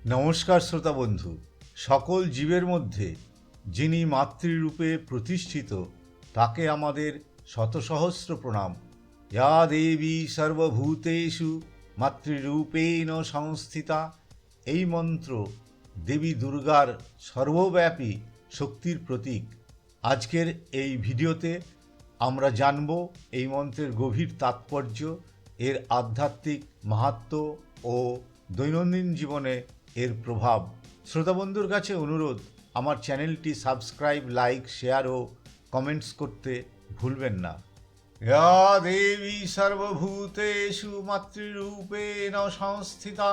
নমস্কার শ্রোতা বন্ধু। সকল জীবের মধ্যে যিনি মাতৃরূপে প্রতিষ্ঠিত তাকে আমাদের শতসহস্র প্রণাম। ইয়া দেবী সর্বভূতেষু মাতৃরূপেণ সংস্থিতা। এই মন্ত্র দেবী দুর্গার সর্বব্যাপী শক্তির প্রতীক। আজকের এই ভিডিওতে আমরা জানব এই মন্ত্রের গভীর তাৎপর্য, এর আধ্যাত্মিক মাহাত্ম্য ও দৈনন্দিন জীবনে এর প্রভাব। শ্রোতাবন্ধুর কাছে অনুরোধ, আমার চ্যানেলটি সাবস্ক্রাইব, লাইক, শেয়ার ও কমেন্টস করতে ভুলবেন না। ইয়া দেবী সর্বভূতেষু মাতৃরূপেণ সংস্থিতা।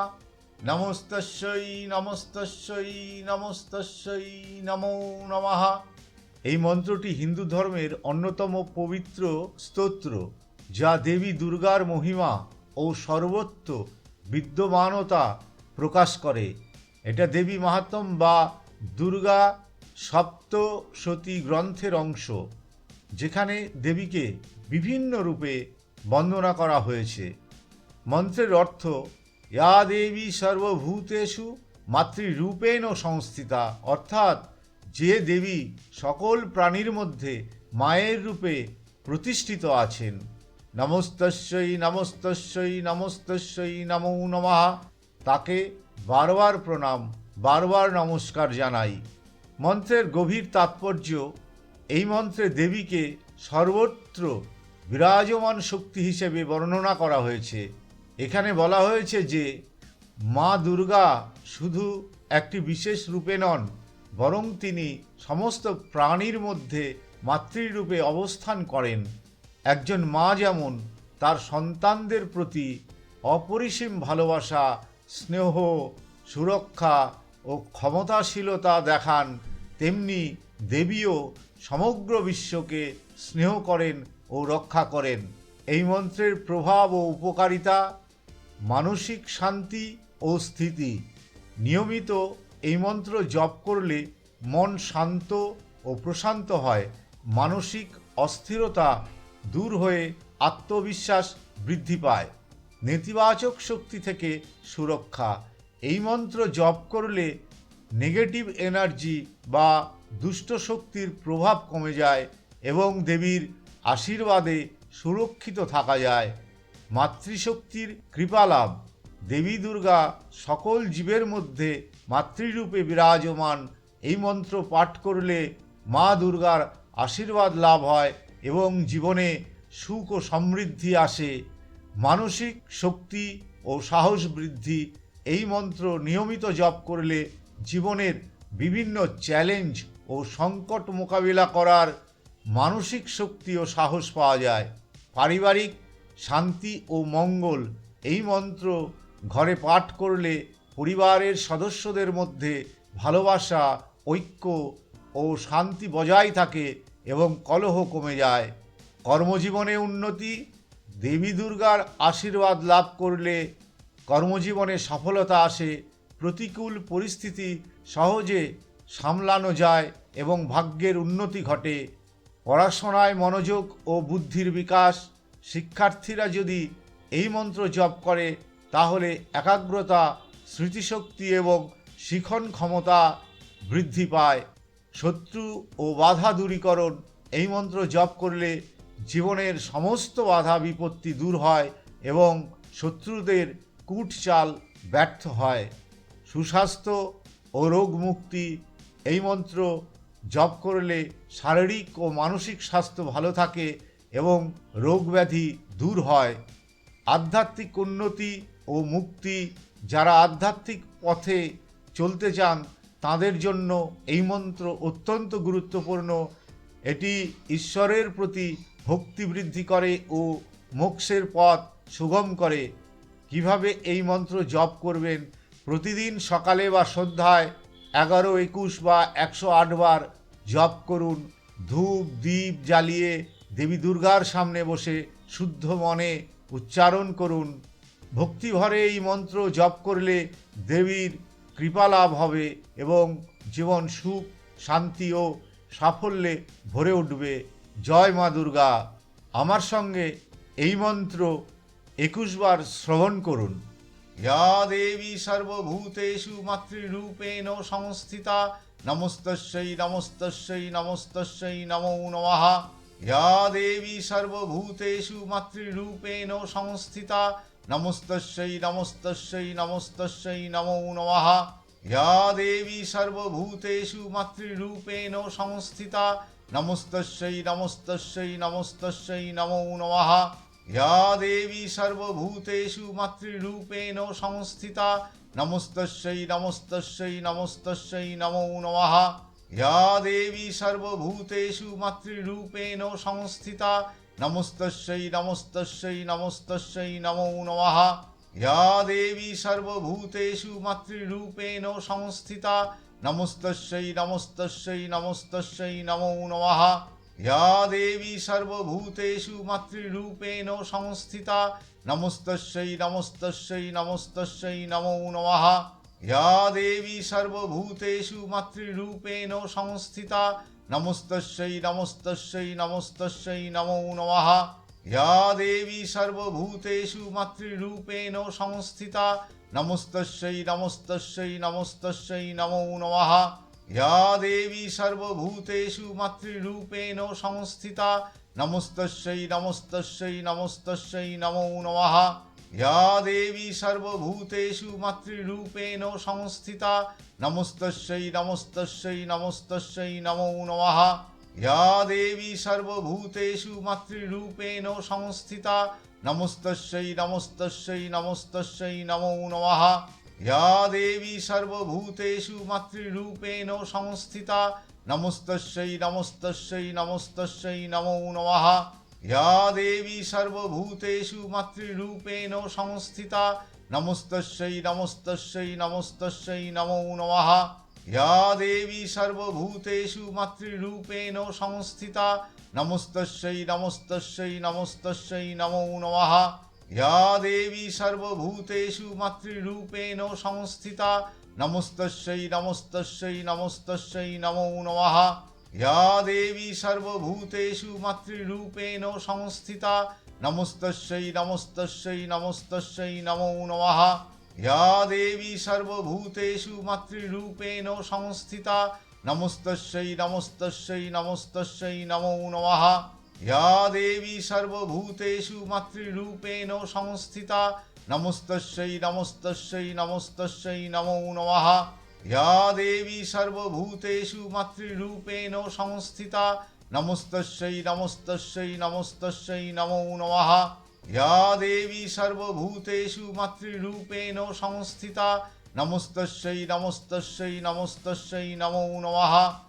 নমস্তস্যৈ নমস্তস্যৈ নমস্তস্যৈ নমো নমঃ। এই মন্ত্রটি হিন্দু ধর্মের অন্যতম পবিত্র স্তোত্র, যা দেবী দুর্গার মহিমা ও সর্বত্র বিদ্যমানতা প্রকাশ করে। এটা দেবী মাহাত্ম্য বা দুর্গা সপ্তশতী গ্রন্থের অংশ, যেখানে দেবীকে বিভিন্ন রূপে বন্দনা করা হয়েছে। মন্ত্রের অর্থ, ইয়া দেবী সর্বভূতেষু মাতৃরূপেণ সংস্থিতা, অর্থাৎ যে দেবী সকল প্রাণীর মধ্যে মায়ের রূপে প্রতিষ্ঠিত আছেন। নমস্তস্যৈ নমস্তস্যৈ নমস্তস্যৈ নমো নমঃ। তাকে বারবার প্রণাম, বারবার নমস্কার জানাই। মন্ত্রের গভীর তাৎপর্য, এই মন্ত্রে দেবীকে সর্বত্র বিরাজমান শক্তি হিসেবে বর্ণনা করা হয়েছে। এখানে বলা হয়েছে যে মা দুর্গা শুধু একটি বিশেষ রূপে নন, বরং তিনি সমস্ত প্রাণীর মধ্যে মাতৃরূপে অবস্থান করেন। একজন মা যেমন তার সন্তানদের প্রতি অপরিসীম ভালোবাসা, স্নেহ, সুরক্ষা ও ক্ষমতাশীলতা দেখান, তেমনি দেবীও সমগ্র বিশ্বকে স্নেহ করেন ও রক্ষা করেন। এই মন্ত্রের প্রভাব ও উপকারিতা, মানসিক শান্তি ও স্থিতি। নিয়মিত এই মন্ত্র জপ করলে মন শান্ত ও প্রশান্ত হয়, মানসিক অস্থিরতা দূর হয়ে আত্মবিশ্বাস বৃদ্ধি পায়, নেতিবাচক শক্তি থেকে সুরক্ষা। এই মন্ত্র জপ করলে নেগেটিভ এনার্জি বা দুষ্ট শক্তির প্রভাব কমে যায় এবং দেবীর আশীর্বাদে সুরক্ষিত থাকা যায়। মাতৃশক্তির কৃপালাভ, দেবী দুর্গা সকল জীবের মধ্যে মাতৃরূপে বিরাজমান। এই মন্ত্র পাঠ করলে মা দুর্গার আশীর্বাদ লাভ হয় এবং জীবনে সুখ ও সমৃদ্ধি আসে। মানসিক শক্তি ও সাহস বৃদ্ধি, এই মন্ত্র নিয়মিত জপ করলে জীবনের বিভিন্ন চ্যালেঞ্জ ও সংকট মোকাবিলা করার মানসিক শক্তি ও সাহস পাওয়া যায়। পারিবারিক শান্তি ও মঙ্গল, এই মন্ত্র ঘরে পাঠ করলে পরিবারের সদস্যদের মধ্যে ভালোবাসা, ঐক্য ও শান্তি বজায় থাকে এবং কলহ কমে যায়। কর্মজীবনে উন্নতি, দেবী দুর্গার আশীর্বাদ লাভ করলে কর্মজীবনে সফলতা আসে, প্রতিকূল পরিস্থিতি সহজে সামলানো যায় এবং ভাগ্যের উন্নতি ঘটে। পড়াশোনায় মনোযোগ ও বুদ্ধির বিকাশ, শিক্ষার্থীরা যদি এই মন্ত্র জপ করে তাহলে একাগ্রতা, স্মৃতিশক্তি এবং শিখন ক্ষমতা বৃদ্ধি পায়। শত্রু ও বাধা দূরীকরণ, এই মন্ত্র জপ করলে জীবনের সমস্ত বাধা বিপত্তি দূর হয় এবং শত্রুদের কূটচাল ব্যর্থ হয়। সুস্বাস্থ্য ও রোগ মুক্তি, এই মন্ত্র জপ করলে শারীরিক ও মানসিক স্বাস্থ্য ভালো থাকে এবং রোগ ব্যাধি দূর হয়। আধ্যাত্মিক উন্নতি ও মুক্তি, যারা আধ্যাত্মিক পথে চলতে চান তাদের জন্য এই মন্ত্র অত্যন্ত গুরুত্বপূর্ণ। এটি ঈশ্বরের প্রতি ভক্তি বৃদ্ধি করে ও মোক্ষের পথ সুগম করে। কিভাবে এই মন্ত্র জপ করবেন? প্রতিদিন সকালে বা সন্ধ্যায় 11, 21 বা 108 বার জপ করুন। ধূপ দীপ জ্বালিয়ে দেবী দুর্গার সামনে বসে শুদ্ধ মনে উচ্চারণ করুন। ভক্তিভরে এই মন্ত্র জপ করলে দেবীর কৃপা লাভ হবে এবং জীবন সুখ, শান্তি ও সাফল্যে ভরে উঠবে। জয় মা দুর্গা। আমার সঙ্গে এই মন্ত্র 21 বার শ্রবণ করুন। या देवी सर्वभूतेषु मातृरूपेण संस्थिता नमस्तस्यै नमस्तस्यै नमस्तस्यै नमो नमः। या देवी सर्वभूतेषु मातृरूपेण संस्थिता नमस्तस्यै नमस्तस्यै नमस्तस्यै नमो नमः। या देवी सर्वभूतेषु मातृरूपेण संस्थिता नमस्तस्यै नमस्तस्यै नमस्तस्यै नमो नमः। या देवी सर्वभूतेषु मातृरूपेण संस्थिता नमस्तस्यै नमस्तस्यै नमस्तस्यै नमो नमः। या देवी सर्वभूतेषु मातृरूपेण संस्थिता नमस्तस्यै नमस्तस्यै नमस्तस्यै नमो नमः। या देवी सर्वभूतेषु मातृरूपेण संस्थिता नमस्तस्यै नमस्तस्यै नमस्तस्यै नमो नमः। या देवी सर्वभूतेषु मातृरूपेण संस्थिता नमस्तस्यै नमस्तस्यै नमस्तस्यै नमो नमः। या देवी सर्वभूतेषु मातृरूपेण संस्थिता नमस्तस्यै नमस्तस्यै नमस्तस्यै नमो नमः। या देवी सर्वभूतेषु मातृरूपेण संस्थिता नमस्तस्यै नमस्तस्यै नमस्तस्यै नमो नमः। या देवी सर्वभूतेषु मातृरूपेण संस्थिता नमस्तस्यै नमस्तस्यै नमस्तस्यै नमो नमः। या देवी सर्वभूतेषु मातृरूपेण संस्थिता नमस्तस्यै नमस्तस्यै नमस्तस्यै नमो नमः। या देवी सर्वभूतेषु मातृरूपेण संस्थिता नमस्तस्यै नमस्तस्यै नमस्तस्यै नमो नमः। या देवी सर्वभूतेषु मातृरूपेण संस्थिता नमस्तस्यै नमस्तस्यै नमस्तस्यै नमो नमः। या देवी सर्वभूतेषु मातृरूपेण संस्थिता नमस्तस्यै नमस्तस्यै नमस्तस्यै नमो नमः। या देवी सर्वभूतेषु मातृरूपेण संस्थिता नमस्तस्यै नमस्तस्यै नमस्तस्यै नमो नमः। या देवी सर्वभूतेषु मातृरूपेण संस्थिता नमस्तस्यै नमस्तस्यै नमस्तस्यै नमो नमः। या देवी सर्वभूतेषु मातृरूपेण संस्थिता नमस्तस्यै नमस्तस्यै नमस्तस्यै नमो नमः। या देवी सर्वभूतेषु मातृरूपेण संस्थिता नमस्तस्यै नमस्तस्यै नमस्तस्यै नमो नमः। या देवी सर्वभूतेषु मातृरूपेण संस्थिता नमस्तस्यै नमस्तस्यै नमस्तस्यै नमो नमः। या देवी सर्वभूतेषु मातृरूपेण संस्थिता नमस्तस्यै नमस्तस्यै नमस्तस्यै नमो नमः। या देवी सर्वभूतेषु मातृरूपेण संस्थिता नमस्तस्यै नमस्तस्यै नमस्तस्यै नमो नमः।